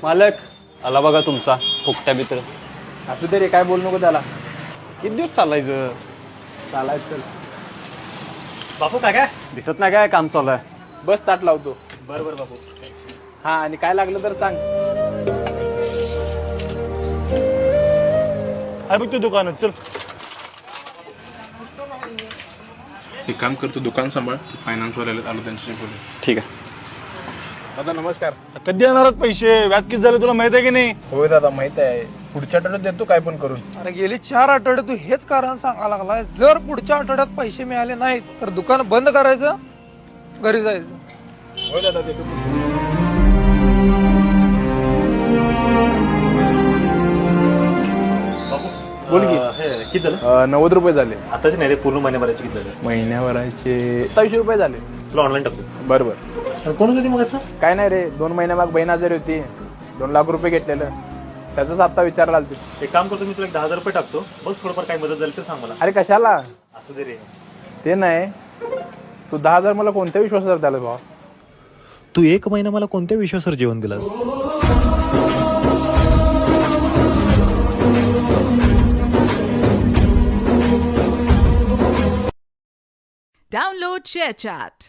मालक आला बघा तुमचा फुकट्या मित्र. असू दे रे, काय बोलू नको त्याला. किती दिवस चालायचं? चालायचं चल. बापू काय काय दिसत नाही काय काम चालू आहे? बस ताट लावतो. बरोबर बापू. हा, आणि काय लागलं तर सांग. आहे बघ ते दुकानात, चल. एक काम करतो, दुकान सांभाळ. फायनान्सवर आलो त्यांच्याशी बोलू. ठीक आहे. दादा नमस्कार. कधी येणारच पैसे? व्याज किती झाले तुला माहित आहे की नाही? होय दादा, माहित आहे. पुढच्या आठवड्यात देतो काय पण करून. अरे गेली 4 आठवडे तू हेच कारण सांगा लागलाय. जर पुढच्या आठवड्यात पैसे मिळाले नाहीत तर दुकान बंद करायचं, घरी जायचं. होय दादा, देतो. बोल की. किती झालं? 90 रुपये झाले. आताच नाही रे, पूर्ण महिन्याभराचे किती झाले? महिन्याभराचे 27 रुपये झाले. तुला ऑनलाईन टाकतो. बरोबर. कोण होती मग याचं? काय नाही रे, 2 महिन्यामाग बहीण आजारी होती. 2 लाख रुपये घेतलेलं, त्याचाच हप्ता विचारला आलते. एक काम करतो, मी तुला 10,000 रुपये टाकतो. बघ थोडंफार काही मदत झाली तर सांग मला. अरे कशाला? असं दे रे. ते नाही, तू 10,000 मला कोणत्या विश्वासावर द्याला भावा? तू 1 महिना मला कोणत्या विश्वासावर जेवण दिलास? Download ShareChat.